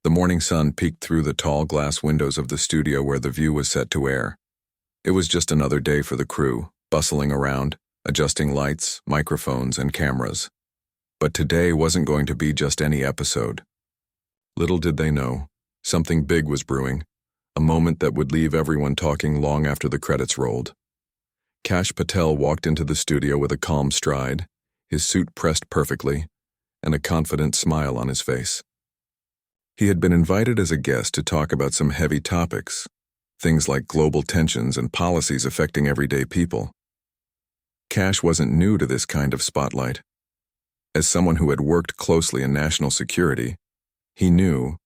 The morning sun peeked through the tall glass windows of the studio where the view was set to air. It was just another day for the crew, bustling around, adjusting lights, microphones, and cameras. But today wasn't going to be just any episode. Little did they know, something big was brewing, a moment that would leave everyone talking long after the credits rolled. Kash Patel walked into the studio with a calm stride, his suit pressed perfectly, and a confident smile on his face. He had been invited as a guest to talk about some heavy topics, things like global tensions and policies affecting everyday people. Kash wasn't new to this kind of spotlight. As someone who had worked closely in national security, he knew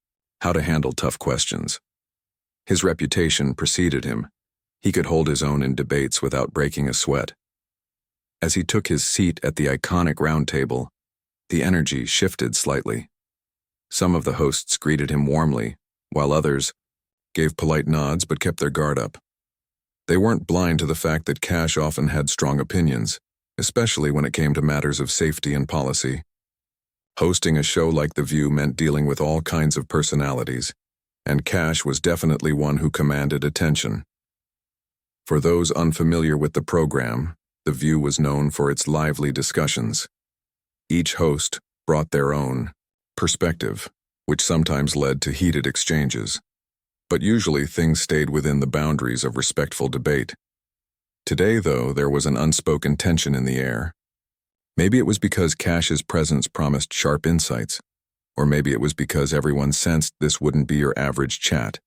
how to handle tough questions. His reputation preceded him. He could hold his own in debates without breaking a sweat. As he took his seat at the iconic round table, the energy shifted slightly. Some of the hosts greeted him warmly, while others gave polite nods but kept their guard up. They weren't blind to the fact that Kash often had strong opinions, especially when it came to matters of safety and policy. Hosting a show like The View meant dealing with all kinds of personalities, and Kash was definitely one who commanded attention. For those unfamiliar with the program, The View was known for its lively discussions. Each host brought their own perspective, which sometimes led to heated exchanges. But usually things stayed within the boundaries of respectful debate. Today, though, there was an unspoken tension in the air. Maybe it was because Kash's presence promised sharp insights, or maybe it was because everyone sensed this wouldn't be your average chat.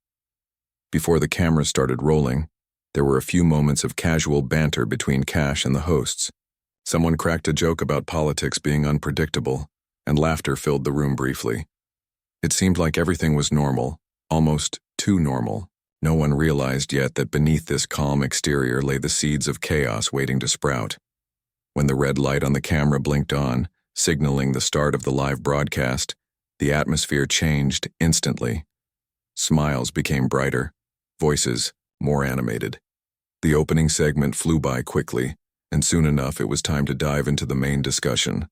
Before the cameras started rolling, there were a few moments of casual banter between Kash and the hosts. Someone cracked a joke about politics being unpredictable, and laughter filled the room briefly. It seemed like everything was normal, almost too normal. No one realized yet that beneath this calm exterior lay the seeds of chaos waiting to sprout. When the red light on the camera blinked on, signaling the start of the live broadcast, the atmosphere changed instantly. Smiles became brighter, voices more animated. The opening segment flew by quickly, and soon enough it was time to dive into the main discussion.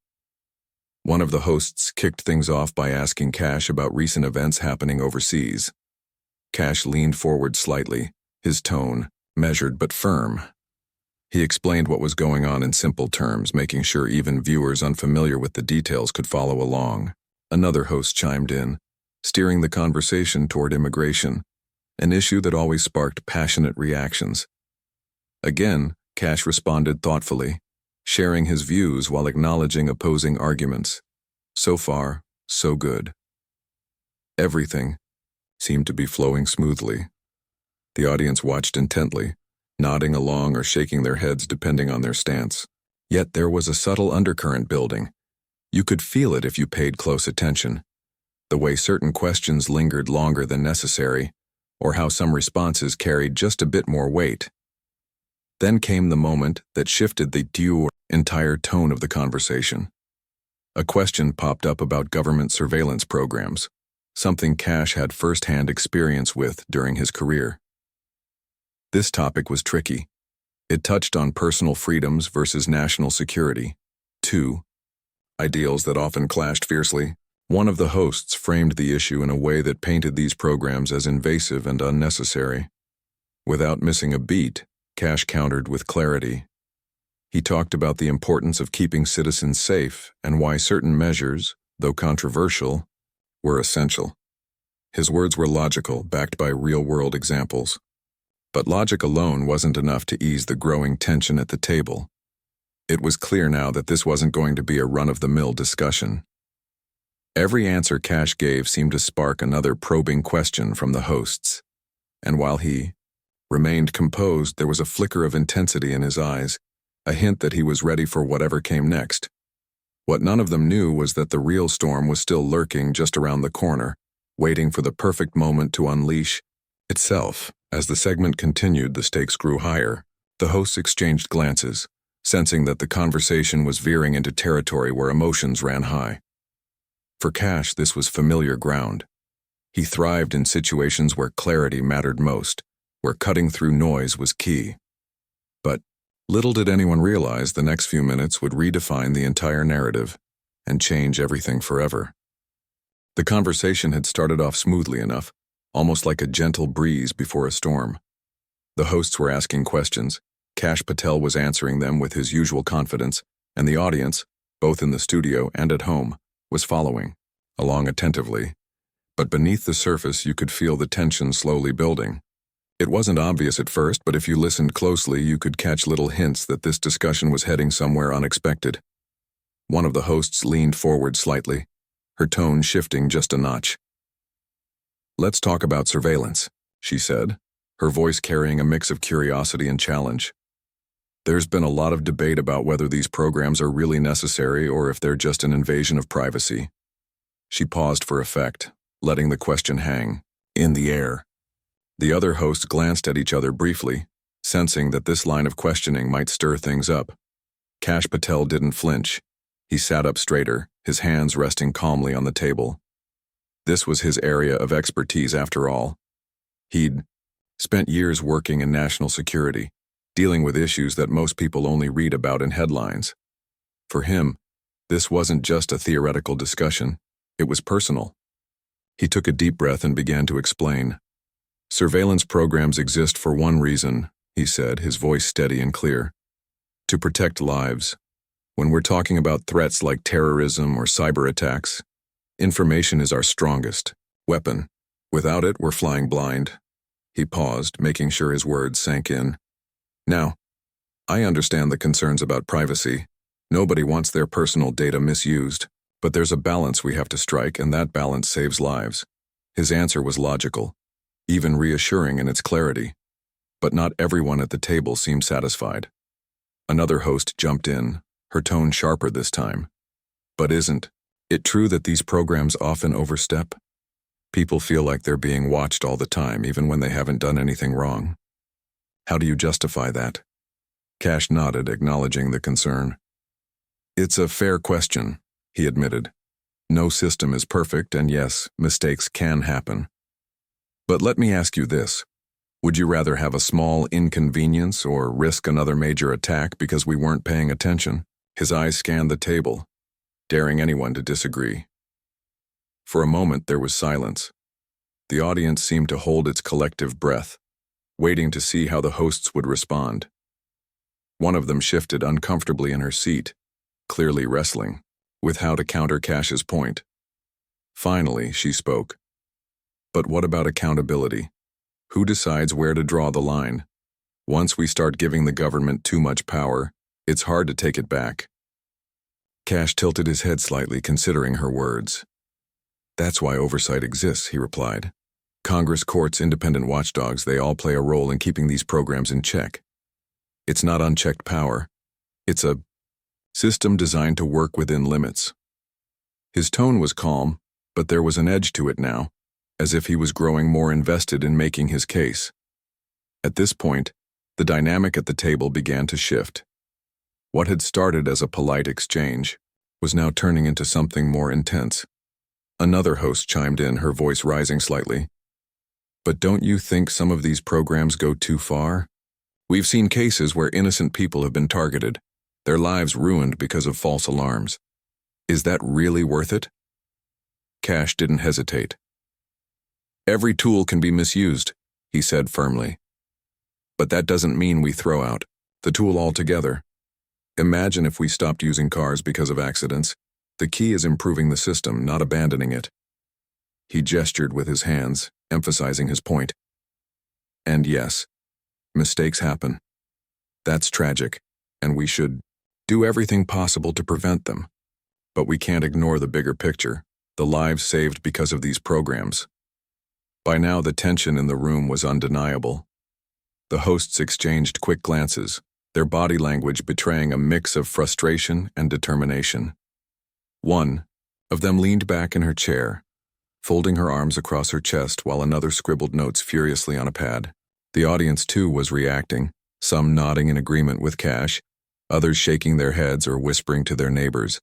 One of the hosts kicked things off by asking Kash about recent events happening overseas. Kash leaned forward slightly, his tone measured but firm. He explained what was going on in simple terms, making sure even viewers unfamiliar with the details could follow along. Another host chimed in, steering the conversation toward immigration, an issue that always sparked passionate reactions. Again, Kash responded thoughtfully, sharing his views while acknowledging opposing arguments. So far, so good. Everything seemed to be flowing smoothly. The audience watched intently, nodding along or shaking their heads depending on their stance. Yet there was a subtle undercurrent building. You could feel it if you paid close attention. The way certain questions lingered longer than necessary, or how some responses carried just a bit more weight. Then came the moment that shifted the entire tone of the conversation. A question popped up about government surveillance programs, something Kash had first-hand experience with during his career. This topic was tricky. It touched on personal freedoms versus national security, two ideals that often clashed fiercely. One of the hosts framed the issue in a way that painted these programs as invasive and unnecessary. Without missing a beat, Kash countered with clarity. He talked about the importance of keeping citizens safe and why certain measures, though controversial, were essential. His words were logical, backed by real-world examples. But logic alone wasn't enough to ease the growing tension at the table. It was clear now that this wasn't going to be a run-of-the-mill discussion. Every answer Kash gave seemed to spark another probing question from the hosts. And while he remained composed, there was a flicker of intensity in his eyes, a hint that he was ready for whatever came next. What none of them knew was that the real storm was still lurking just around the corner, waiting for the perfect moment to unleash itself. As the segment continued, the stakes grew higher. The hosts exchanged glances, sensing that the conversation was veering into territory where emotions ran high. For Kash, this was familiar ground. He thrived in situations where clarity mattered most, where cutting through noise was key. But little did anyone realize the next few minutes would redefine the entire narrative and change everything forever. The conversation had started off smoothly enough, almost like a gentle breeze before a storm. The hosts were asking questions, Kash Patel was answering them with his usual confidence, and the audience, both in the studio and at home, was following, along attentively. But beneath the surface you could feel the tension slowly building. It wasn't obvious at first, but if you listened closely you could catch little hints that this discussion was heading somewhere unexpected. One of the hosts leaned forward slightly, her tone shifting just a notch. "Let's talk about surveillance," she said, her voice carrying a mix of curiosity and challenge. "There's been a lot of debate about whether these programs are really necessary or if they're just an invasion of privacy." She paused for effect, letting the question hang in the air. The other hosts glanced at each other briefly, sensing that this line of questioning might stir things up. Kash Patel didn't flinch. He sat up straighter, his hands resting calmly on the table. This was his area of expertise after all. He'd spent years working in national security, dealing with issues that most people only read about in headlines. For him, this wasn't just a theoretical discussion, it was personal. He took a deep breath and began to explain. "Surveillance programs exist for one reason," he said, his voice steady and clear. "To protect lives. When we're talking about threats like terrorism or cyber attacks, information is our strongest weapon. Without it, we're flying blind." He paused, making sure his words sank in. "Now, I understand the concerns about privacy. Nobody wants their personal data misused, but there's a balance we have to strike, and that balance saves lives." His answer was logical, even reassuring in its clarity. But not everyone at the table seemed satisfied. Another host jumped in, her tone sharper this time. "But isn't it true that these programs often overstep? People feel like they're being watched all the time, even when they haven't done anything wrong. How do you justify that?" Kash nodded, acknowledging the concern. "It's a fair question," he admitted. "No system is perfect, and yes, mistakes can happen. But let me ask you this. Would you rather have a small inconvenience or risk another major attack because we weren't paying attention?" His eyes scanned the table, daring anyone to disagree. For a moment there was silence. The audience seemed to hold its collective breath, waiting to see how the hosts would respond. One of them shifted uncomfortably in her seat, clearly wrestling with how to counter Kash's point. Finally, she spoke. "But what about accountability? Who decides where to draw the line? Once we start giving the government too much power, it's hard to take it back." Kash tilted his head slightly, considering her words. "That's why oversight exists," he replied. "Congress, courts, independent watchdogs, they all play a role in keeping these programs in check. It's not unchecked power. It's a system designed to work within limits." His tone was calm, but there was an edge to it now, as if he was growing more invested in making his case. At this point, the dynamic at the table began to shift. What had started as a polite exchange was now turning into something more intense. Another host chimed in, her voice rising slightly. "But don't you think some of these programs go too far? We've seen cases where innocent people have been targeted, their lives ruined because of false alarms. Is that really worth it?" Kash didn't hesitate. "Every tool can be misused," he said firmly. "But that doesn't mean we throw out the tool altogether. Imagine if we stopped using cars because of accidents. The key is improving the system, not abandoning it." He gestured with his hands, emphasizing his point. "And yes, mistakes happen. That's tragic, and we should do everything possible to prevent them. But we can't ignore the bigger picture, the lives saved because of these programs." By now the tension in the room was undeniable. The hosts exchanged quick glances, their body language betraying a mix of frustration and determination. One of them leaned back in her chair, folding her arms across her chest while another scribbled notes furiously on a pad. The audience too was reacting, some nodding in agreement with Kash, others shaking their heads or whispering to their neighbors.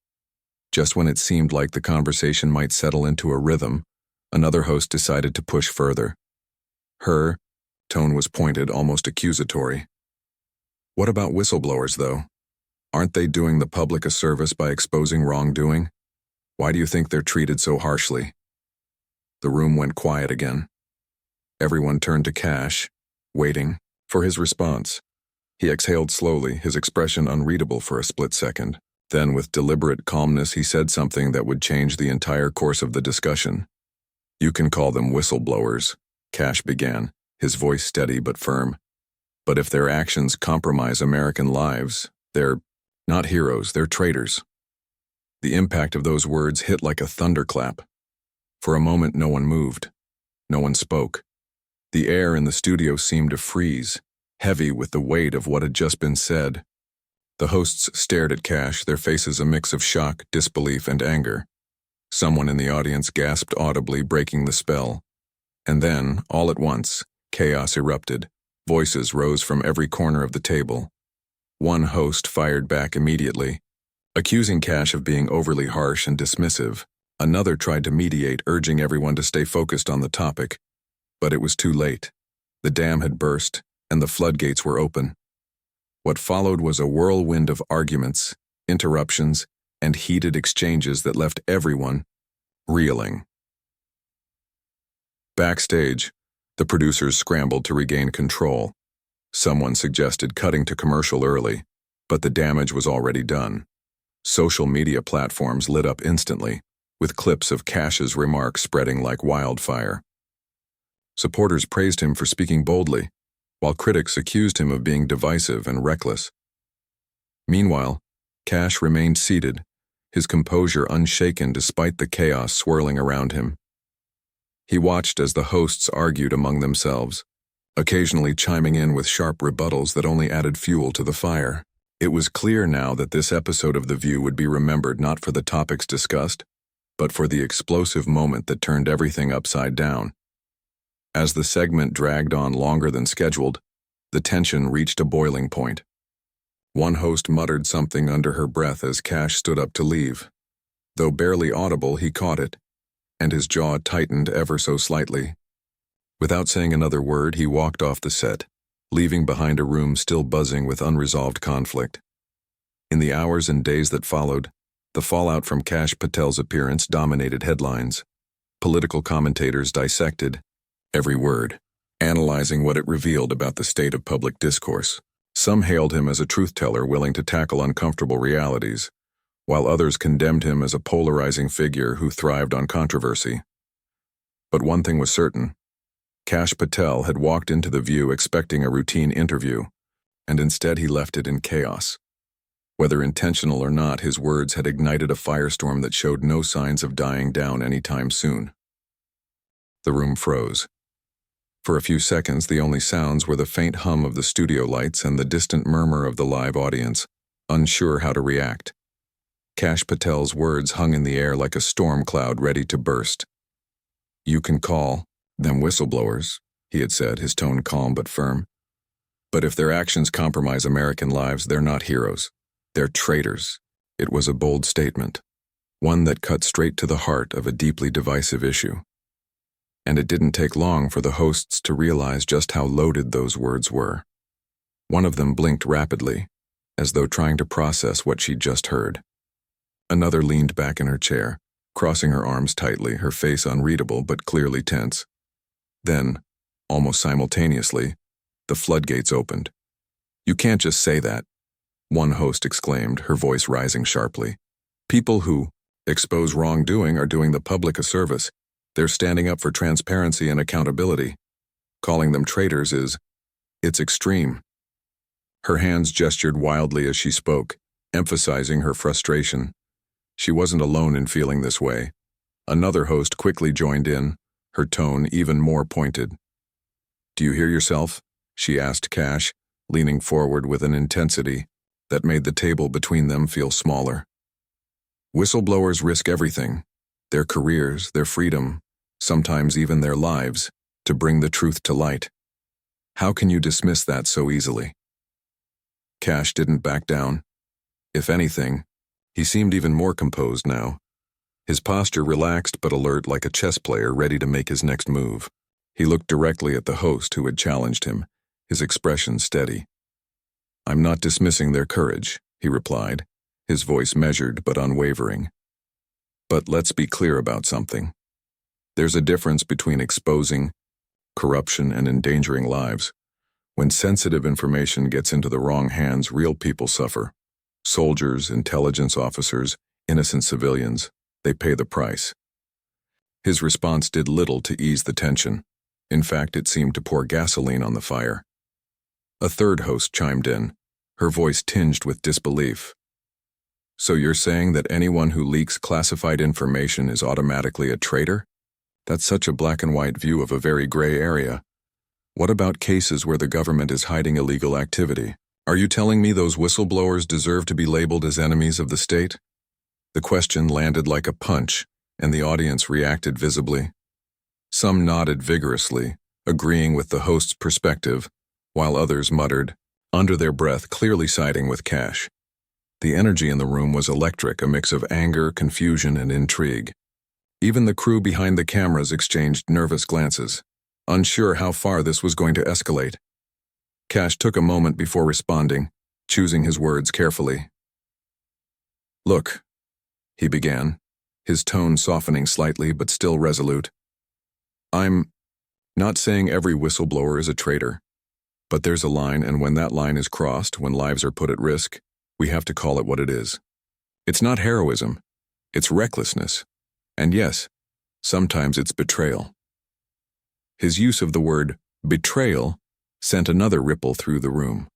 Just when it seemed like the conversation might settle into a rhythm, another host decided to push further. Her tone was pointed, almost accusatory. "What about whistleblowers, though? Aren't they doing the public a service by exposing wrongdoing? Why do you think they're treated so harshly?" The room went quiet again. Everyone turned to Kash, waiting for his response. He exhaled slowly, his expression unreadable for a split second. Then, with deliberate calmness, he said something that would change the entire course of the discussion. "You can call them whistleblowers," Kash began, his voice steady but firm. "But if their actions compromise American lives, they're not heroes, they're traitors." The impact of those words hit like a thunderclap. For a moment, no one moved. No one spoke. The air in the studio seemed to freeze, heavy with the weight of what had just been said. The hosts stared at Kash, their faces a mix of shock, disbelief, and anger. Someone in the audience gasped audibly, breaking the spell. And then, all at once, chaos erupted. Voices rose from every corner of the table. One host fired back immediately, accusing Kash of being overly harsh and dismissive. Another tried to mediate, urging everyone to stay focused on the topic. But it was too late. The dam had burst, and the floodgates were open. What followed was a whirlwind of arguments, interruptions, and heated exchanges that left everyone reeling. Backstage, the producers scrambled to regain control. Someone suggested cutting to commercial early, but the damage was already done. Social media platforms lit up instantly, with clips of Kash's remarks spreading like wildfire. Supporters praised him for speaking boldly, while critics accused him of being divisive and reckless. Meanwhile, Kash remained seated, his composure unshaken despite the chaos swirling around him. He watched as the hosts argued among themselves, occasionally chiming in with sharp rebuttals that only added fuel to the fire. It was clear now that this episode of The View would be remembered not for the topics discussed, but for the explosive moment that turned everything upside down. As the segment dragged on longer than scheduled, the tension reached a boiling point. One host muttered something under her breath as Kash stood up to leave. Though barely audible, he caught it, and his jaw tightened ever so slightly. Without saying another word, he walked off the set, leaving behind a room still buzzing with unresolved conflict. In the hours and days that followed, the fallout from Kash Patel's appearance dominated headlines. Political commentators dissected every word, analyzing what it revealed about the state of public discourse. Some hailed him as a truth-teller willing to tackle uncomfortable realities, while others condemned him as a polarizing figure who thrived on controversy. But one thing was certain. Kash Patel had walked into The View expecting a routine interview, and instead he left it in chaos. Whether intentional or not, his words had ignited a firestorm that showed no signs of dying down anytime soon. The room froze. For a few seconds, the only sounds were the faint hum of the studio lights and the distant murmur of the live audience, unsure how to react. Kash Patel's words hung in the air like a storm cloud ready to burst. "You can call them whistleblowers," he had said, his tone calm but firm. "But if their actions compromise American lives, they're not heroes. They're traitors." It was a bold statement, one that cut straight to the heart of a deeply divisive issue. And it didn't take long for the hosts to realize just how loaded those words were. One of them blinked rapidly, as though trying to process what she'd just heard. Another leaned back in her chair, crossing her arms tightly, her face unreadable but clearly tense. Then, almost simultaneously, the floodgates opened. "You can't just say that," one host exclaimed, her voice rising sharply. "People who expose wrongdoing are doing the public a service. They're standing up for transparency and accountability. Calling them traitors it's extreme." Her hands gestured wildly as she spoke, emphasizing her frustration. She wasn't alone in feeling this way. Another host quickly joined in, her tone even more pointed. "Do you hear yourself?" she asked Kash, leaning forward with an intensity that made the table between them feel smaller. "Whistleblowers risk everything. Their careers, their freedom, sometimes even their lives, to bring the truth to light. How can you dismiss that so easily?" Kash didn't back down. If anything, he seemed even more composed now. His posture relaxed but alert, like a chess player ready to make his next move. He looked directly at the host who had challenged him, his expression steady. "I'm not dismissing their courage," he replied, his voice measured but unwavering. "But let's be clear about something. There's a difference between exposing corruption and endangering lives. When sensitive information gets into the wrong hands, real people suffer. Soldiers, intelligence officers, innocent civilians, they pay the price. His response did little to ease the tension. In fact, it seemed to pour gasoline on the fire. A third host chimed in, her voice tinged with disbelief. So you're saying that anyone who leaks classified information is automatically a traitor? That's such a black and white view of a very gray area. What about cases where the government is hiding illegal activity? Are you telling me those whistleblowers deserve to be labeled as enemies of the state? The question landed like a punch, and the audience reacted visibly. Some nodded vigorously, agreeing with the host's perspective, while others muttered, under their breath, clearly siding with Kash. The energy in the room was electric, a mix of anger, confusion, and intrigue. Even the crew behind the cameras exchanged nervous glances, unsure how far this was going to escalate. Kash took a moment before responding, choosing his words carefully. Look, he began, his tone softening slightly but still resolute. I'm not saying every whistleblower is a traitor, but there's a line, and when that line is crossed, when lives are put at risk, we have to call it what it is. It's not heroism, it's recklessness. And yes, sometimes it's betrayal. His use of the word betrayal sent another ripple through the room.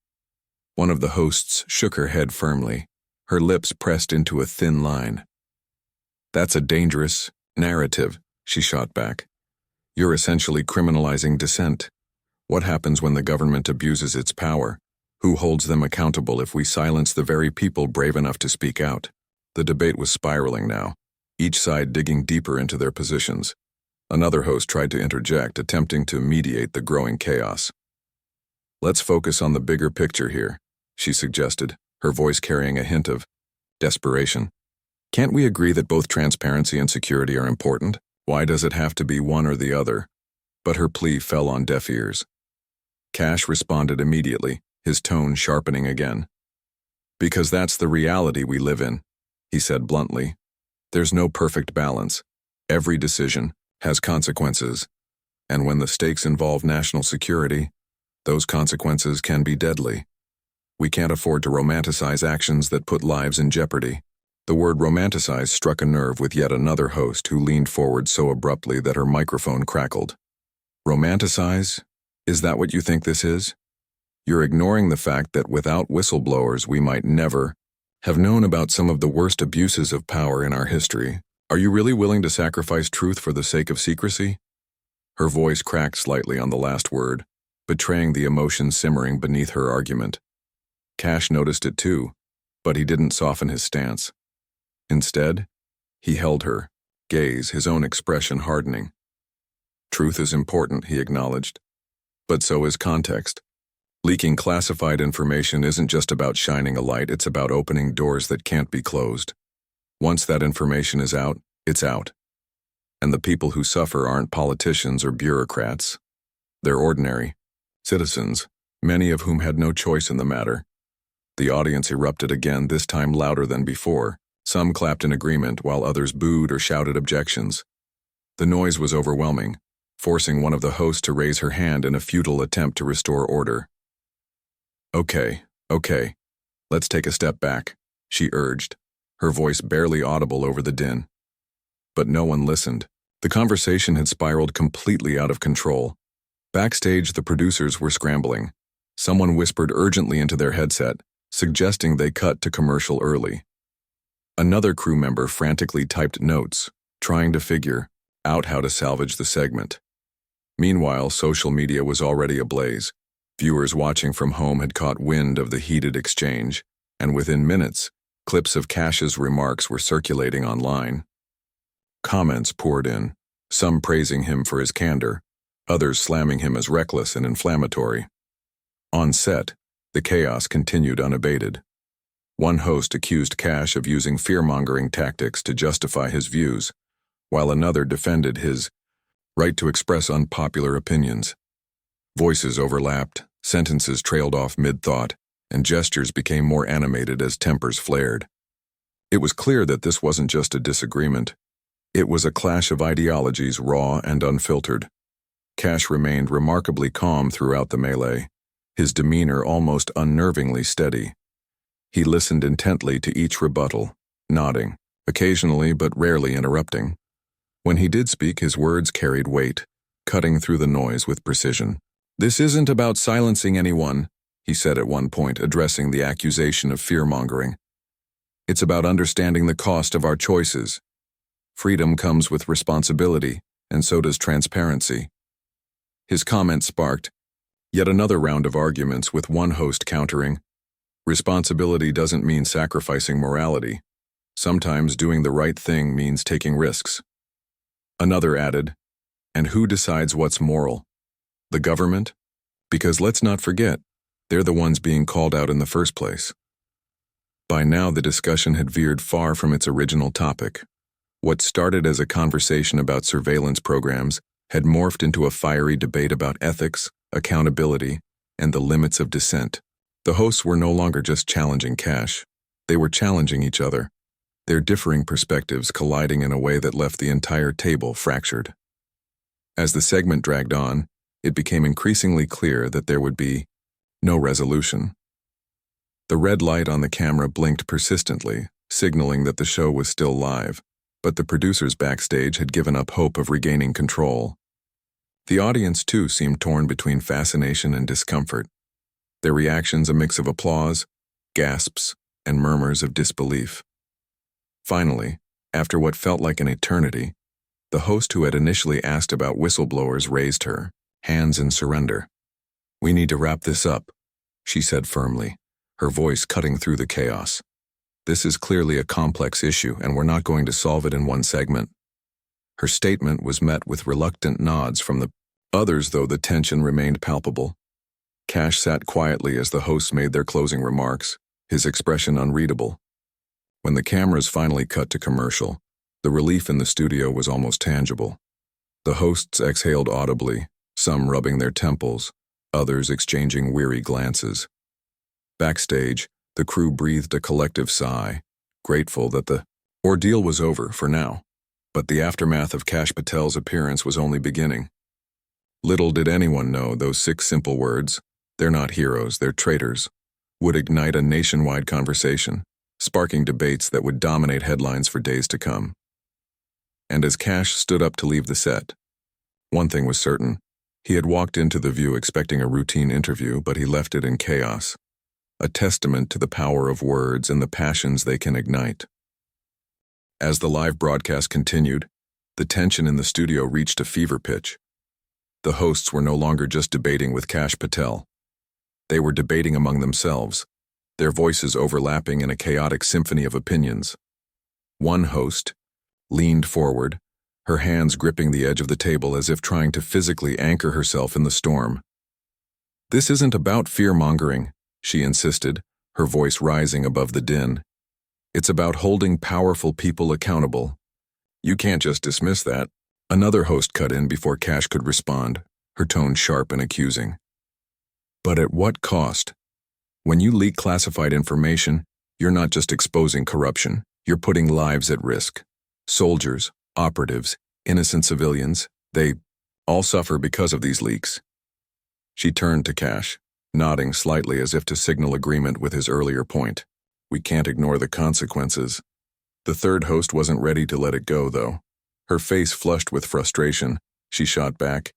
One of the hosts shook her head firmly, her lips pressed into a thin line. That's a dangerous narrative, she shot back. You're essentially criminalizing dissent. What happens when the government abuses its power? Who holds them accountable if we silence the very people brave enough to speak out? The debate was spiraling now, each side digging deeper into their positions. Another host tried to interject, attempting to mediate the growing chaos. Let's focus on the bigger picture here, she suggested, her voice carrying a hint of desperation. Can't we agree that both transparency and security are important? Why does it have to be one or the other? But her plea fell on deaf ears. Kash responded immediately, his tone sharpening again. Because that's the reality we live in, he said bluntly. There's no perfect balance. Every decision has consequences, and when the stakes involve national security, those consequences can be deadly. We can't afford to romanticize actions that put lives in jeopardy. The word romanticize struck a nerve with yet another host who leaned forward so abruptly that her microphone crackled. Romanticize? Is that what you think this is? You're ignoring the fact that without whistleblowers we might never have known about some of the worst abuses of power in our history. Are you really willing to sacrifice truth for the sake of secrecy? Her voice cracked slightly on the last word, betraying the emotion simmering beneath her argument. Kash noticed it too, but he didn't soften his stance. Instead, he held her gaze, his own expression hardening. Truth is important, he acknowledged, but so is context. Leaking classified information isn't just about shining a light, it's about opening doors that can't be closed. Once that information is out, it's out. And the people who suffer aren't politicians or bureaucrats. They're ordinary citizens, many of whom had no choice in the matter. The audience erupted again, this time louder than before. Some clapped in agreement, while others booed or shouted objections. The noise was overwhelming, forcing one of the hosts to raise her hand in a futile attempt to restore order. Okay, let's take a step back, she urged, her voice barely audible over the din. But no one listened. The conversation had spiraled completely out of control. Backstage, the producers were scrambling. Someone whispered urgently into their headset, suggesting they cut to commercial early. Another crew member frantically typed notes, trying to figure out how to salvage the segment. Meanwhile, social media was already ablaze. Viewers watching from home had caught wind of the heated exchange, and within minutes, clips of Kash's remarks were circulating online. Comments poured in, some praising him for his candor, others slamming him as reckless and inflammatory. On set, the chaos continued unabated. One host accused Kash of using fear-mongering tactics to justify his views, while another defended his right to express unpopular opinions. Voices overlapped, sentences trailed off mid-thought, and gestures became more animated as tempers flared. It was clear that this wasn't just a disagreement. It was a clash of ideologies, raw and unfiltered. Kash remained remarkably calm throughout the melee, his demeanor almost unnervingly steady. He listened intently to each rebuttal, nodding, occasionally but rarely interrupting. When he did speak, his words carried weight, cutting through the noise with precision. "This isn't about silencing anyone," he said at one point, addressing the accusation of fear-mongering. "It's about understanding the cost of our choices. Freedom comes with responsibility, and so does transparency." His comment sparked yet another round of arguments, with one host countering, "Responsibility doesn't mean sacrificing morality. Sometimes doing the right thing means taking risks." Another added, "And who decides what's moral? The government? Because let's not forget, they're the ones being called out in the first place." By now, the discussion had veered far from its original topic. What started as a conversation about surveillance programs had morphed into a fiery debate about ethics, accountability, and the limits of dissent. The hosts were no longer just challenging Kash. They were challenging each other, their differing perspectives colliding in a way that left the entire table fractured. As the segment dragged on, it became increasingly clear that there would be no resolution. The red light on the camera blinked persistently, signaling that the show was still live, but the producers backstage had given up hope of regaining control. The audience, too, seemed torn between fascination and discomfort, their reactions a mix of applause, gasps, and murmurs of disbelief. Finally, after what felt like an eternity, the host who had initially asked about whistleblowers raised her hands in surrender. "We need to wrap this up," she said firmly, her voice cutting through the chaos. "This is clearly a complex issue, and we're not going to solve it in one segment." Her statement was met with reluctant nods from the others, though the tension remained palpable. Kash sat quietly as the hosts made their closing remarks, his expression unreadable. When the cameras finally cut to commercial, the relief in the studio was almost tangible. The hosts exhaled audibly, some rubbing their temples, others exchanging weary glances. Backstage, the crew breathed a collective sigh, grateful that the ordeal was over for now. But the aftermath of Kash Patel's appearance was only beginning. Little did anyone know those 6 simple words, "They're not heroes, they're traitors," would ignite a nationwide conversation, sparking debates that would dominate headlines for days to come. And as Kash stood up to leave the set, one thing was certain. He had walked into The View expecting a routine interview, but he left it in chaos, a testament to the power of words and the passions they can ignite. As the live broadcast continued, the tension in the studio reached a fever pitch. The hosts were no longer just debating with Kash Patel. They were debating among themselves, their voices overlapping in a chaotic symphony of opinions. One host leaned forward, her hands gripping the edge of the table as if trying to physically anchor herself in the storm. "This isn't about fear-mongering," she insisted, her voice rising above the din. "It's about holding powerful people accountable. You can't just dismiss that." Another host cut in before Kash could respond, her tone sharp and accusing. "But at what cost? When you leak classified information, you're not just exposing corruption, you're putting lives at risk. Soldiers, operatives, innocent civilians, they all suffer because of these leaks." She turned to Kash, nodding slightly as if to signal agreement with his earlier point. "We can't ignore the consequences." The third host wasn't ready to let it go, though. Her face flushed with frustration, she shot back,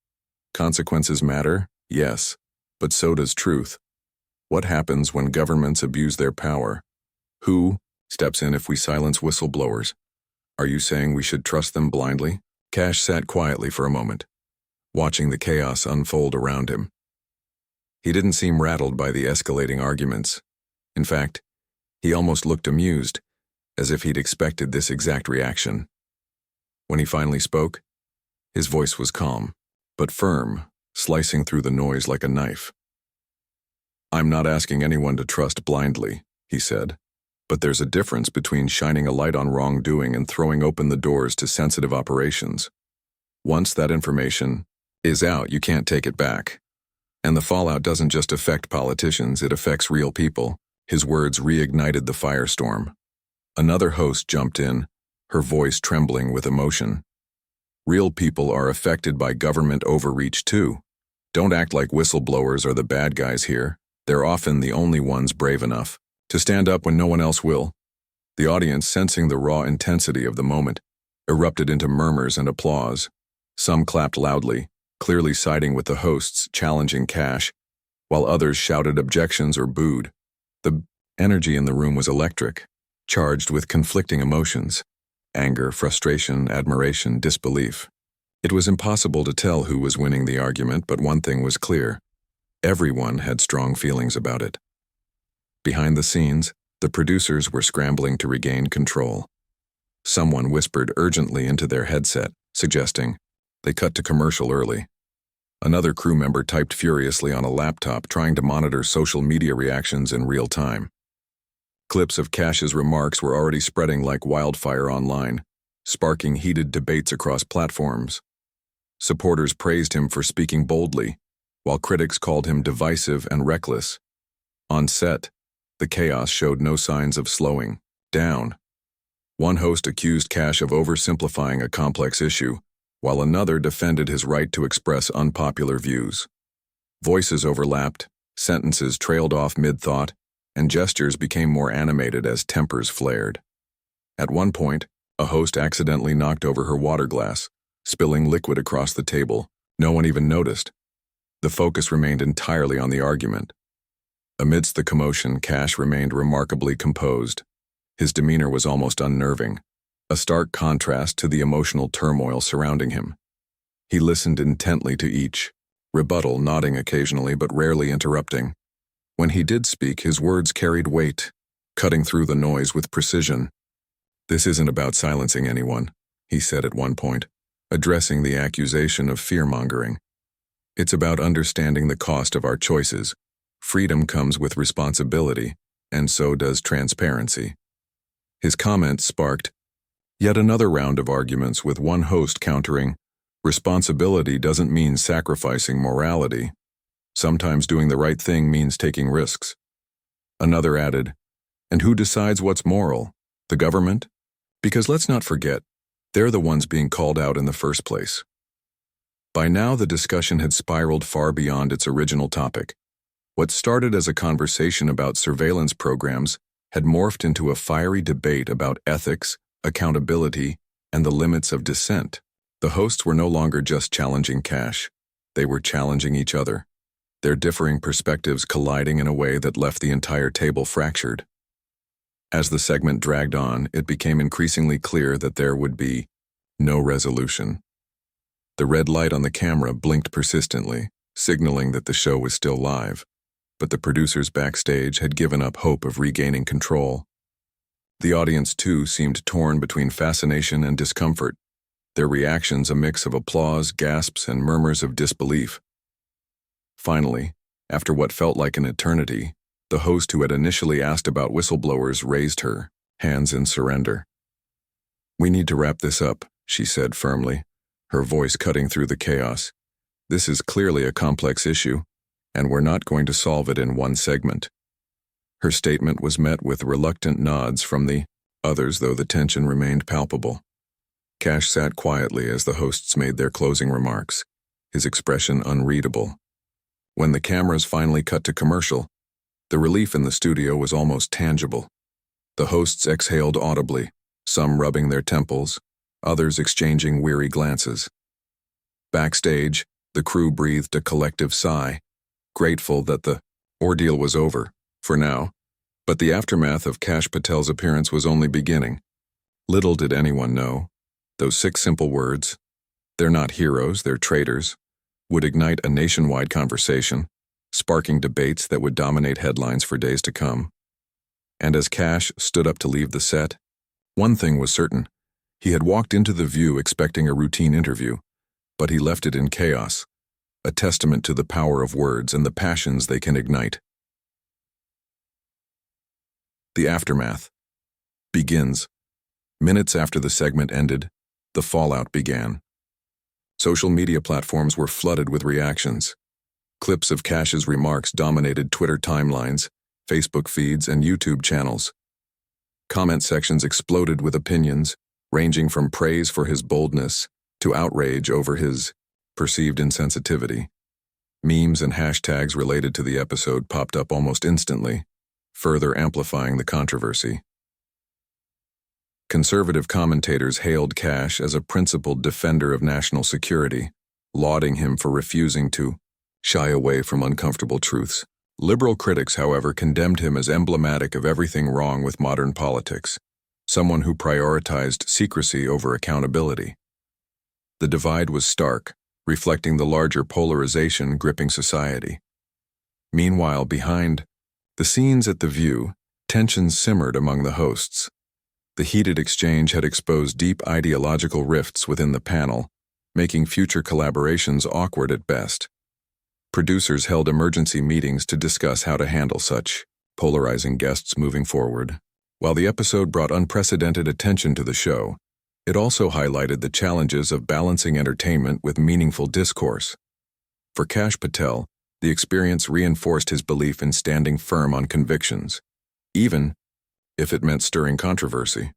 "Consequences matter, yes, but so does truth. What happens when governments abuse their power? Who steps in if we silence whistleblowers? Are you saying we should trust them blindly?" Kash sat quietly for a moment, watching the chaos unfold around him. He didn't seem rattled by the escalating arguments. In fact, he almost looked amused, as if he'd expected this exact reaction. When he finally spoke, his voice was calm, but firm, slicing through the noise like a knife. "I'm not asking anyone to trust blindly," he said, "but there's a difference between shining a light on wrongdoing and throwing open the doors to sensitive operations. Once that information is out, you can't take it back. And the fallout doesn't just affect politicians, it affects real people." His words reignited the firestorm. Another host jumped in, her voice trembling with emotion. Real people are affected by government overreach too. Don't act like whistleblowers are the bad guys here. They're often the only ones brave enough to stand up when no one else will. The audience, sensing the raw intensity of the moment, erupted into murmurs and applause. Some clapped loudly, clearly siding with the hosts challenging Kash, while others shouted objections or booed. The energy in the room was electric, charged with conflicting emotions: anger, frustration, admiration, disbelief. It was impossible to tell who was winning the argument, but one thing was clear: everyone had strong feelings about it. Behind the scenes, the producers were scrambling to regain control. Someone whispered urgently into their headset, suggesting they cut to commercial early. Another crew member typed furiously on a laptop, trying to monitor social media reactions in real time. Clips of Kash's remarks were already spreading like wildfire online, sparking heated debates across platforms. Supporters praised him for speaking boldly, while critics called him divisive and reckless. On set, the chaos showed no signs of slowing down. One host accused Kash of oversimplifying a complex issue, while another defended his right to express unpopular views. Voices overlapped, sentences trailed off mid-thought, and gestures became more animated as tempers flared. At one point, a host accidentally knocked over her water glass, spilling liquid across the table. No one even noticed. The focus remained entirely on the argument. Amidst the commotion, Kash remained remarkably composed. His demeanor was almost unnerving, a stark contrast to the emotional turmoil surrounding him. He listened intently to each, rebuttal nodding occasionally but rarely interrupting. When he did speak, his words carried weight, cutting through the noise with precision. "This isn't about silencing anyone," he said at one point, addressing the accusation of fear-mongering. "It's about understanding the cost of our choices. Freedom comes with responsibility, and so does transparency." His comments sparked yet another round of arguments, with one host countering, "Responsibility doesn't mean sacrificing morality. Sometimes doing the right thing means taking risks." Another added, "And who decides what's moral? The government? Because let's not forget, they're the ones being called out in the first place." By now, the discussion had spiraled far beyond its original topic. What started as a conversation about surveillance programs had morphed into a fiery debate about ethics, accountability, and the limits of dissent. The hosts were no longer just challenging Kash. They were challenging each other, their differing perspectives colliding in a way that left the entire table fractured. As the segment dragged on, it became increasingly clear that there would be no resolution. The red light on the camera blinked persistently, signaling that the show was still live, but the producers backstage had given up hope of regaining control. The audience, too, seemed torn between fascination and discomfort, their reactions a mix of applause, gasps, and murmurs of disbelief. Finally, after what felt like an eternity, the host who had initially asked about whistleblowers raised her hands in surrender. "We need to wrap this up," she said firmly, her voice cutting through the chaos. "This is clearly a complex issue, and we're not going to solve it in one segment." Her statement was met with reluctant nods from the others, though the tension remained palpable. Kash sat quietly as the hosts made their closing remarks, his expression unreadable. When the cameras finally cut to commercial, the relief in the studio was almost tangible. The hosts exhaled audibly, some rubbing their temples, others exchanging weary glances. Backstage, the crew breathed a collective sigh, grateful that the ordeal was over, for now, but the aftermath of Kash Patel's appearance was only beginning. Little did anyone know, those 6 simple words, "They're not heroes, they're traitors," would ignite a nationwide conversation, sparking debates that would dominate headlines for days to come. And as Kash stood up to leave the set, one thing was certain: he had walked into The View expecting a routine interview, but he left it in chaos, a testament to the power of words and the passions they can ignite. The aftermath begins. Minutes after the segment ended, the fallout began. Social media platforms were flooded with reactions. Clips of Kash's remarks dominated Twitter timelines, Facebook feeds, and YouTube channels. Comment sections exploded with opinions, ranging from praise for his boldness to outrage over his perceived insensitivity. Memes and hashtags related to the episode popped up almost instantly, further amplifying the controversy. Conservative commentators hailed Kash as a principled defender of national security, lauding him for refusing to shy away from uncomfortable truths. Liberal critics, however, condemned him as emblematic of everything wrong with modern politics, someone who prioritized secrecy over accountability. The divide was stark, reflecting the larger polarization gripping society. Meanwhile, behind the scenes at The View, tensions simmered among the hosts. The heated exchange had exposed deep ideological rifts within the panel, making future collaborations awkward at best. Producers held emergency meetings to discuss how to handle such polarizing guests moving forward. While the episode brought unprecedented attention to the show, it also highlighted the challenges of balancing entertainment with meaningful discourse. For Kash Patel, the experience reinforced his belief in standing firm on convictions, even if it meant stirring controversy.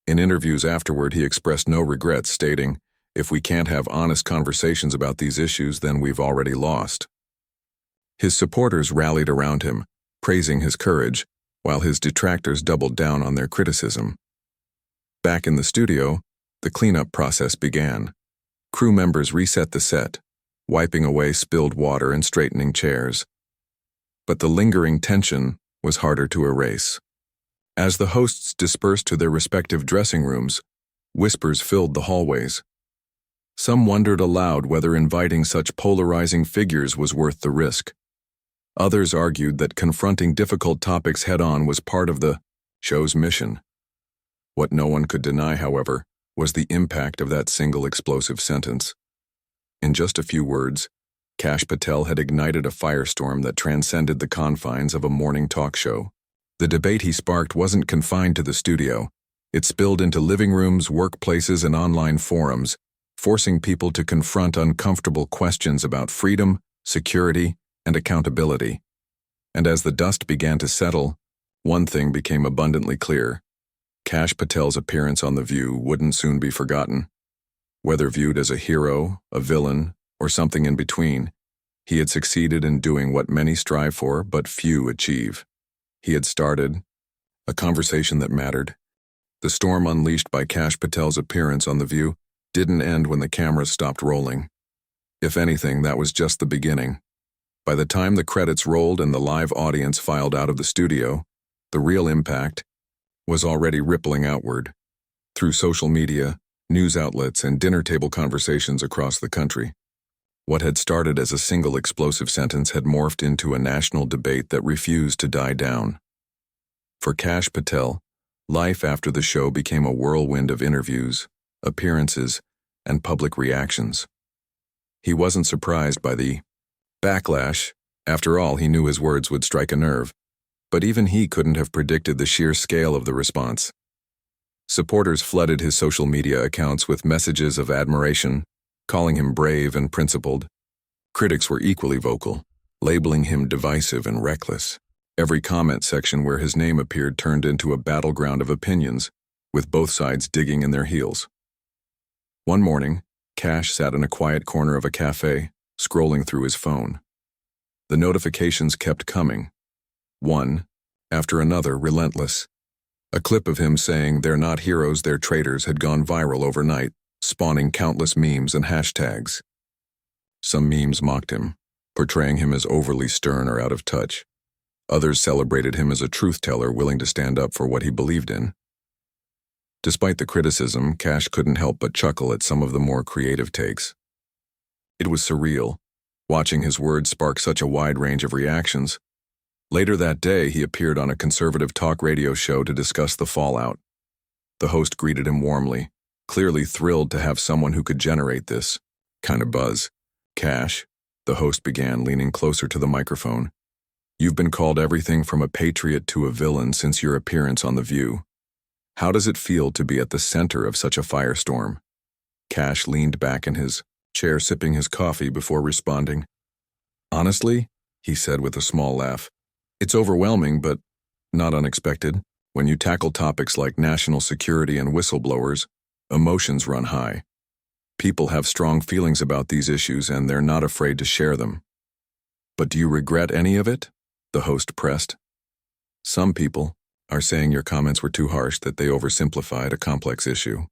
In interviews afterward, he expressed no regrets, stating, "If we can't have honest conversations about these issues, then we've already lost." His supporters rallied around him, praising his courage, while his detractors doubled down on their criticism. Back in the studio, the cleanup process began. Crew members reset the set, wiping away spilled water and straightening chairs. But the lingering tension was harder to erase. As the hosts dispersed to their respective dressing rooms, whispers filled the hallways. Some wondered aloud whether inviting such polarizing figures was worth the risk. Others argued that confronting difficult topics head-on was part of the show's mission. What no one could deny, however, was the impact of that single explosive sentence. In just a few words, Kash Patel had ignited a firestorm that transcended the confines of a morning talk show. The debate he sparked wasn't confined to the studio. It spilled into living rooms, workplaces, and online forums, forcing people to confront uncomfortable questions about freedom, security, and accountability. And as the dust began to settle, one thing became abundantly clear. Kash Patel's appearance on The View wouldn't soon be forgotten. Whether viewed as a hero, a villain, or something in between, he had succeeded in doing what many strive for but few achieve. He had started a conversation that mattered. The storm unleashed by Kash Patel's appearance on The View didn't end when the cameras stopped rolling. If anything, that was just the beginning. By the time the credits rolled and the live audience filed out of the studio, the real impact was already rippling outward, through social media, news outlets, and dinner table conversations across the country. What had started as a single explosive sentence had morphed into a national debate that refused to die down. For Kash Patel, life after the show became a whirlwind of interviews, appearances, and public reactions. He wasn't surprised by the backlash. After all, he knew his words would strike a nerve, but even he couldn't have predicted the sheer scale of the response. Supporters flooded his social media accounts with messages of admiration, calling him brave and principled. Critics were equally vocal, labeling him divisive and reckless. Every comment section where his name appeared turned into a battleground of opinions, with both sides digging in their heels. One morning, Kash sat in a quiet corner of a cafe, scrolling through his phone. The notifications kept coming, one after another, relentless. A clip of him saying "they're not heroes, they're traitors" had gone viral overnight, spawning countless memes and hashtags. Some memes mocked him, portraying him as overly stern or out of touch. Others celebrated him as a truth-teller willing to stand up for what he believed in. Despite the criticism, Kash couldn't help but chuckle at some of the more creative takes. It was surreal, watching his words spark such a wide range of reactions. Later that day, he appeared on a conservative talk radio show to discuss the fallout. The host greeted him warmly, clearly thrilled to have someone who could generate this kind of buzz. "Kash," the host began, leaning closer to the microphone, "you've been called everything from a patriot to a villain since your appearance on The View. How does it feel to be at the center of such a firestorm?" Kash leaned back in his chair, sipping his coffee before responding. "Honestly," he said with a small laugh, "it's overwhelming, but not unexpected. When you tackle topics like national security and whistleblowers, Emotions run high. People have strong feelings about these issues and they're not afraid to share them. But do you regret any of it? The host pressed. Some people are saying your comments were too harsh, that they oversimplified a complex issue.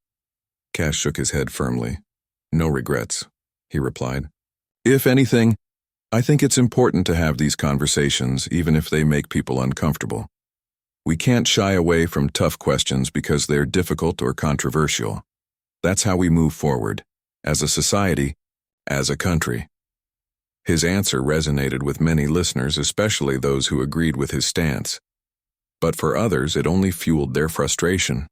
Kash shook his head firmly. No regrets, he replied. If anything, I think it's important to have these conversations, even if they make people uncomfortable. We can't shy away from tough questions because they're difficult or controversial. That's how we move forward, as a society, as a country. His answer resonated with many listeners, especially those who agreed with his stance. But for others, it only fueled their frustration.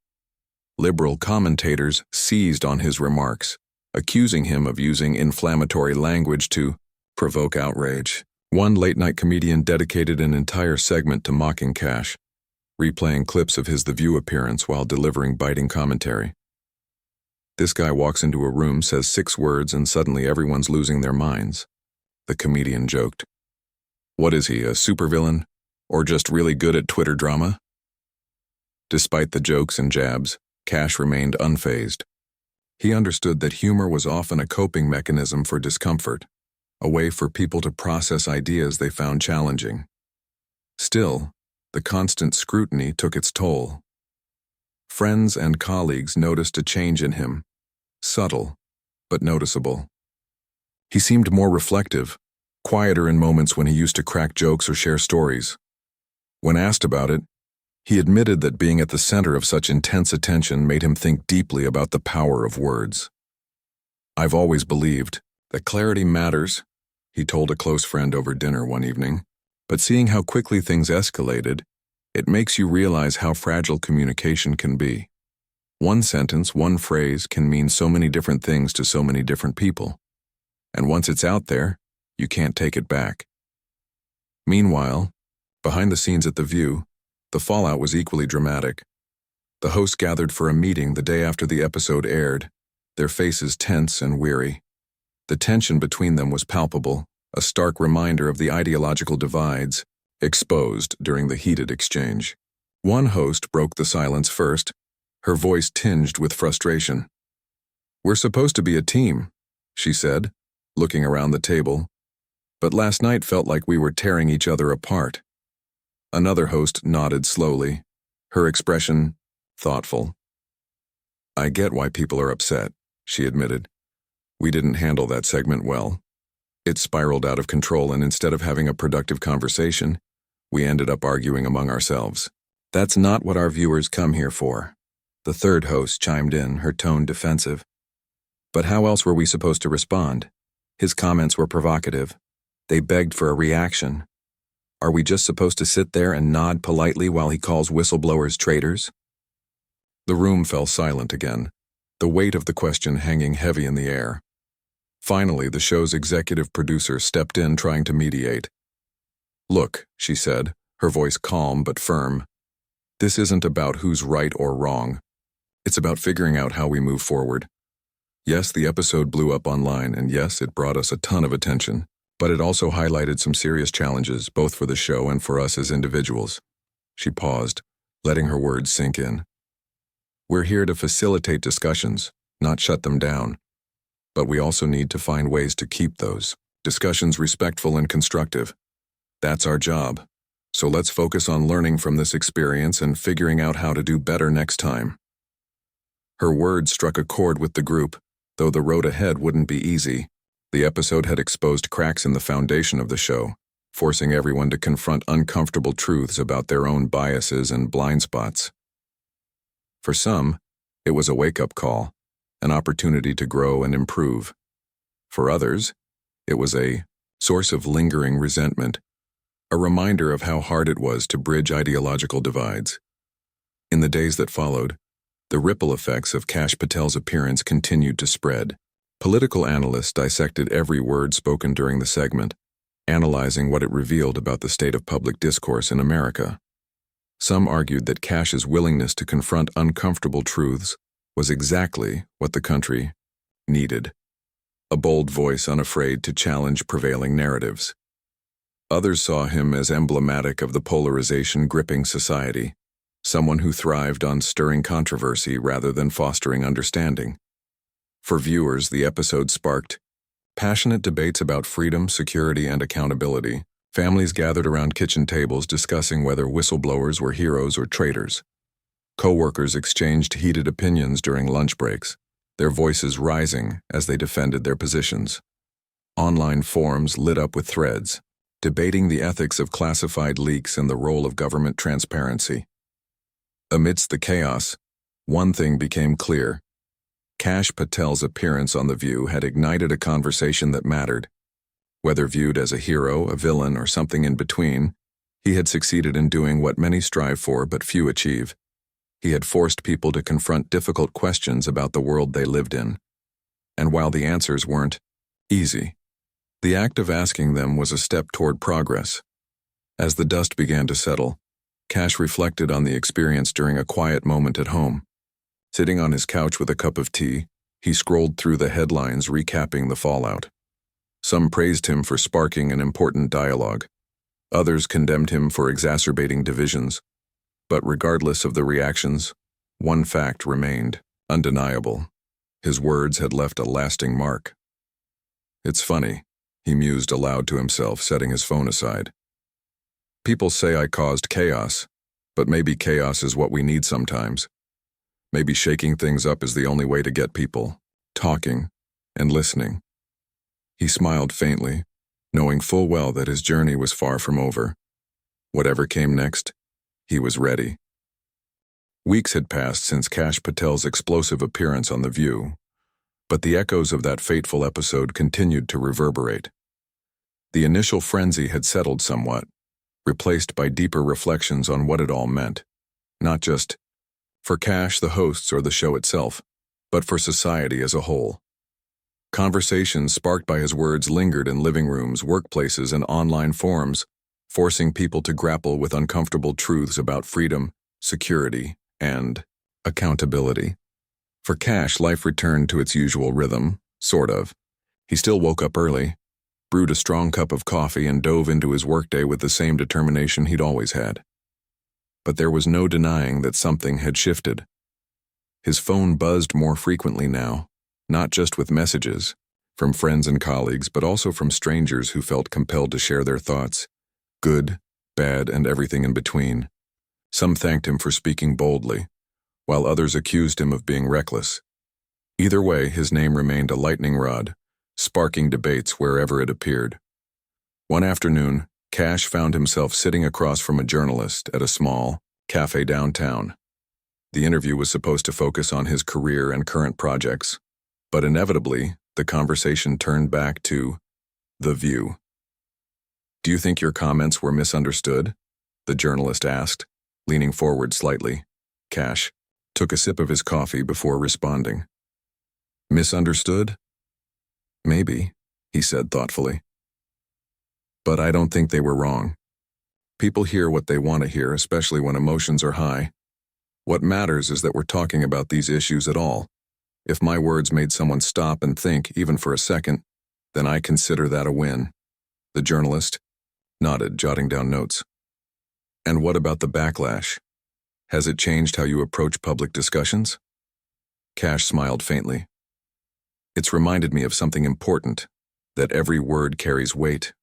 Liberal commentators seized on his remarks, accusing him of using inflammatory language to provoke outrage. One late-night comedian dedicated an entire segment to mocking Kash, replaying clips of his The View appearance while delivering biting commentary. This guy walks into a room, says 6 words, and suddenly everyone's losing their minds, the comedian joked. What is he, a supervillain? Or just really good at Twitter drama? Despite the jokes and jabs, Kash remained unfazed. He understood that humor was often a coping mechanism for discomfort, a way for people to process ideas they found challenging. Still, the constant scrutiny took its toll. Friends and colleagues noticed a change in him, subtle but noticeable. He seemed more reflective, quieter in moments when he used to crack jokes or share stories. When asked about it, he admitted that being at the center of such intense attention made him think deeply about the power of words. I've always believed that clarity matters, he told a close friend over dinner one evening, but seeing how quickly things escalated, it makes you realize how fragile communication can be. One sentence, one phrase can mean so many different things to so many different people. And once it's out there, you can't take it back. Meanwhile, behind the scenes at The View, the fallout was equally dramatic. The hosts gathered for a meeting the day after the episode aired, their faces tense and weary. The tension between them was palpable, a stark reminder of the ideological divides exposed during the heated exchange. One host broke the silence first, her voice tinged with frustration. We're supposed to be a team, she said, looking around the table, but last night felt like we were tearing each other apart. Another host nodded slowly, her expression thoughtful. I get why people are upset, she admitted. We didn't handle that segment well. It spiraled out of control, and instead of having a productive conversation, we ended up arguing among ourselves. That's not what our viewers come here for. The third host chimed in, her tone defensive. But how else were we supposed to respond? His comments were provocative. They begged for a reaction. Are we just supposed to sit there and nod politely while he calls whistleblowers traitors? The room fell silent again, the weight of the question hanging heavy in the air. Finally, the show's executive producer stepped in, trying to mediate. Look, she said, her voice calm but firm. This isn't about who's right or wrong. It's about figuring out how we move forward. Yes, the episode blew up online, and yes, it brought us a ton of attention, but it also highlighted some serious challenges, both for the show and for us as individuals. She paused, letting her words sink in. We're here to facilitate discussions, not shut them down. But we also need to find ways to keep those discussions respectful and constructive. That's our job. So let's focus on learning from this experience and figuring out how to do better next time. Her words struck a chord with the group, though the road ahead wouldn't be easy. The episode had exposed cracks in the foundation of the show, forcing everyone to confront uncomfortable truths about their own biases and blind spots. For some, it was a wake-up call, an opportunity to grow and improve. For others, it was a source of lingering resentment, a reminder of how hard it was to bridge ideological divides. In the days that followed, the ripple effects of Kash Patel's appearance continued to spread. Political analysts dissected every word spoken during the segment, analyzing what it revealed about the state of public discourse in America. Some argued that Kash's willingness to confront uncomfortable truths was exactly what the country needed. A bold voice unafraid to challenge prevailing narratives. Others saw him as emblematic of the polarization gripping society, someone who thrived on stirring controversy rather than fostering understanding. For viewers, the episode sparked passionate debates about freedom, security, and accountability. Families gathered around kitchen tables discussing whether whistleblowers were heroes or traitors. Co-workers exchanged heated opinions during lunch breaks, their voices rising as they defended their positions. Online forums lit up with threads, debating the ethics of classified leaks and the role of government transparency. Amidst the chaos, one thing became clear. Kash Patel's appearance on The View had ignited a conversation that mattered. Whether viewed as a hero, a villain, or something in between, he had succeeded in doing what many strive for but few achieve. He had forced people to confront difficult questions about the world they lived in. And while the answers weren't easy, the act of asking them was a step toward progress. As the dust began to settle, Kash reflected on the experience during a quiet moment at home. Sitting on his couch with a cup of tea, he scrolled through the headlines recapping the fallout. Some praised him for sparking an important dialogue. Others condemned him for exacerbating divisions. But regardless of the reactions, one fact remained undeniable. His words had left a lasting mark. "It's funny," he mused aloud to himself, setting his phone aside. "People say I caused chaos, but maybe chaos is what we need sometimes. Maybe shaking things up is the only way to get people talking and listening." He smiled faintly, knowing full well that his journey was far from over. Whatever came next, he was ready. Weeks had passed since Kash Patel's explosive appearance on The View, but the echoes of that fateful episode continued to reverberate. The initial frenzy had settled somewhat, replaced by deeper reflections on what it all meant, not just for Kash, the hosts, or the show itself, but for society as a whole. Conversations sparked by his words lingered in living rooms, workplaces, and online forums, forcing people to grapple with uncomfortable truths about freedom, security, and accountability. For Kash, life returned to its usual rhythm, sort of. He still woke up early, brewed a strong cup of coffee, and dove into his workday with the same determination he'd always had. But there was no denying that something had shifted. His phone buzzed more frequently now, not just with messages from friends and colleagues, but also from strangers who felt compelled to share their thoughts, good, bad, and everything in between. Some thanked him for speaking boldly, while others accused him of being reckless. Either way, his name remained a lightning rod, sparking debates wherever it appeared. One afternoon, Kash found himself sitting across from a journalist at a small cafe downtown. The interview was supposed to focus on his career and current projects, but inevitably, the conversation turned back to The View. "Do you think your comments were misunderstood?" the journalist asked, leaning forward slightly. Kash took a sip of his coffee before responding. "Misunderstood? Maybe," he said thoughtfully. "But I don't think they were wrong. People hear what they want to hear, especially when emotions are high. What matters is that we're talking about these issues at all. If my words made someone stop and think, even for a second, then I consider that a win." The journalist nodded, jotting down notes. "And what about the backlash? Has it changed how you approach public discussions?" Kash smiled faintly. "It's reminded me of something important, that every word carries weight.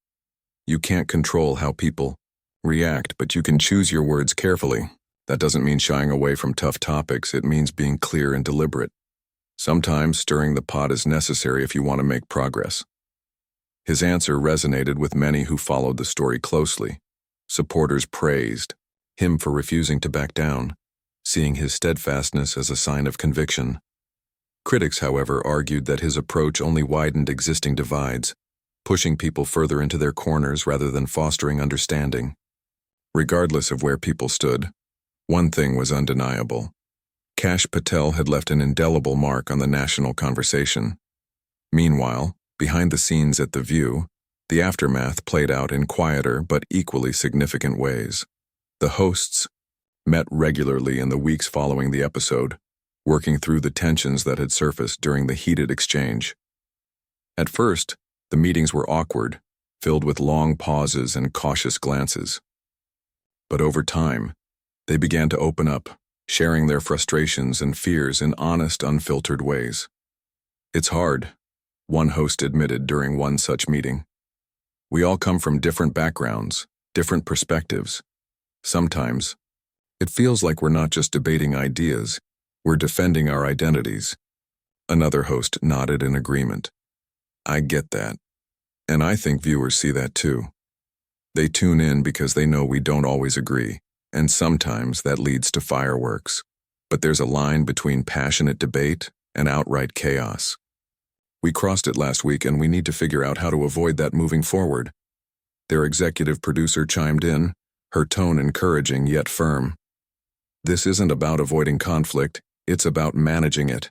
You can't control how people react, but you can choose your words carefully. That doesn't mean shying away from tough topics, it means being clear and deliberate. Sometimes stirring the pot is necessary if you want to make progress." His answer resonated with many who followed the story closely. Supporters praised him for refusing to back down, seeing his steadfastness as a sign of conviction. Critics, however, argued that his approach only widened existing divides, pushing people further into their corners rather than fostering understanding. Regardless of where people stood, one thing was undeniable. Kash Patel had left an indelible mark on the national conversation. Meanwhile, behind the scenes at The View, the aftermath played out in quieter but equally significant ways. The hosts met regularly in the weeks following the episode, working through the tensions that had surfaced during the heated exchange. At first, the meetings were awkward, filled with long pauses and cautious glances. But over time, They began to open up, sharing their frustrations and fears in honest, unfiltered ways. "It's hard," one host admitted during one such meeting. "We all come from different backgrounds, different perspectives. Sometimes, it feels like we're not just debating ideas, we're defending our identities." Another host nodded in agreement. "I get that. And I think viewers see that too. They tune in because they know we don't always agree, and sometimes that leads to fireworks. But there's a line between passionate debate and outright chaos. We crossed it last week, and we need to figure out how to avoid that moving forward." Their executive producer chimed in, her tone encouraging yet firm. "This isn't about avoiding conflict, it's about managing it.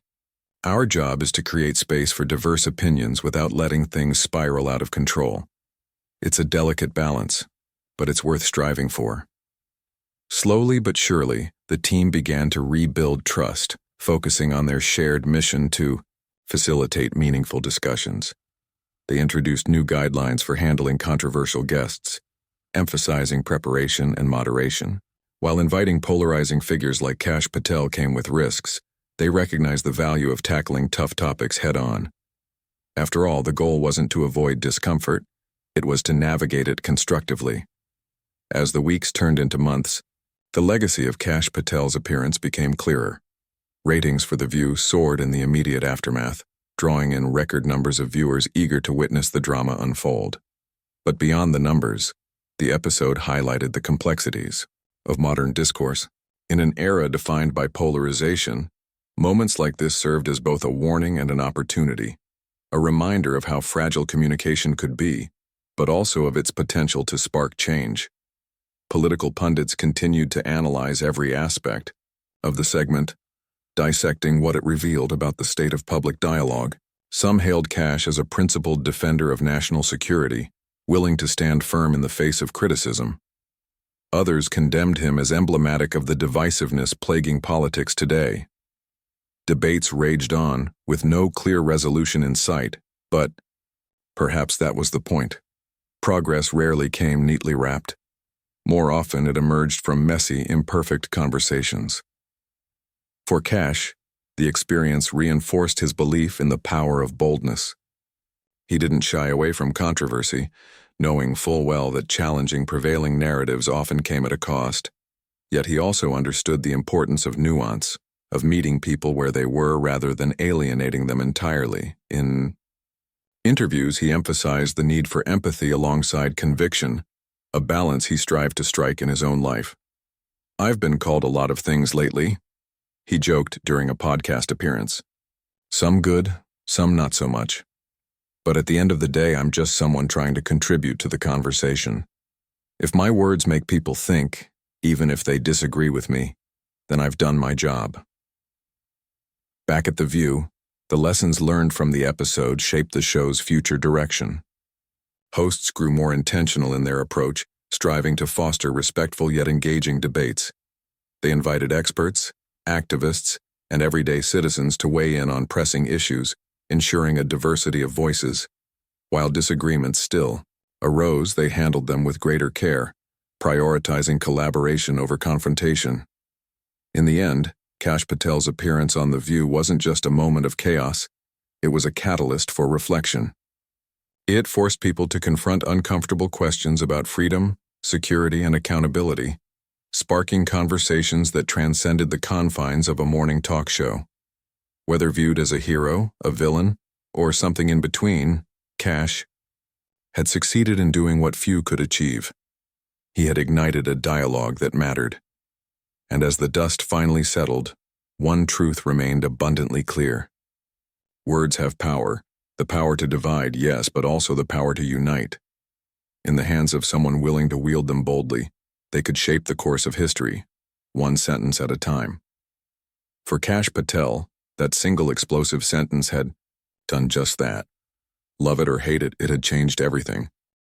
Our job is to create space for diverse opinions without letting things spiral out of control. It's a delicate balance, but it's worth striving for." Slowly but surely, the team began to rebuild trust, focusing on their shared mission to facilitate meaningful discussions. They introduced new guidelines for handling controversial guests, emphasizing preparation and moderation. While inviting polarizing figures like Kash Patel came with risks, they recognized the value of tackling tough topics head-on. After all, the goal wasn't to avoid discomfort, it was to navigate it constructively. As the weeks turned into months, the legacy of Kash Patel's appearance became clearer. Ratings for The View soared in the immediate aftermath, drawing in record numbers of viewers eager to witness the drama unfold. But beyond the numbers, the episode highlighted the complexities of modern discourse. In an era defined by polarization, moments like this served as both a warning and an opportunity, a reminder of how fragile communication could be, but also of its potential to spark change. Political pundits continued to analyze every aspect of the segment, dissecting what it revealed about the state of public dialogue. Some hailed Kash as a principled defender of national security, willing to stand firm in the face of criticism. Others condemned him as emblematic of the divisiveness plaguing politics today. Debates raged on, with no clear resolution in sight, but perhaps that was the point. Progress rarely came neatly wrapped. More often it emerged from messy, imperfect conversations. For Kash, the experience reinforced his belief in the power of boldness. He didn't shy away from controversy, knowing full well that challenging prevailing narratives often came at a cost. Yet he also understood the importance of nuance, of meeting people where they were rather than alienating them entirely. In interviews, he emphasized the need for empathy alongside conviction, a balance he strived to strike in his own life. "I've been called a lot of things lately," he joked during a podcast appearance. "Some good, some not so much. But at the end of the day, I'm just someone trying to contribute to the conversation. If my words make people think, even if they disagree with me, then I've done my job." Back at The View, the lessons learned from the episode shaped the show's future direction. Hosts grew more intentional in their approach, striving to foster respectful yet engaging debates. They invited experts, activists, and everyday citizens to weigh in on pressing issues, ensuring a diversity of voices. While disagreements still arose, they handled them with greater care, prioritizing collaboration over confrontation. In the end, Kash Patel's appearance on The View wasn't just a moment of chaos, it was a catalyst for reflection. It forced people to confront uncomfortable questions about freedom, security, and accountability, sparking conversations that transcended the confines of a morning talk show. Whether viewed as a hero, a villain, or something in between, Kash had succeeded in doing what few could achieve. He had ignited a dialogue that mattered. And as the dust finally settled, one truth remained abundantly clear. Words have power, the power to divide, yes, but also the power to unite. In the hands of someone willing to wield them boldly, they could shape the course of history, one sentence at a time. For Kash Patel, that single explosive sentence had done just that. Love it or hate it, it had changed everything.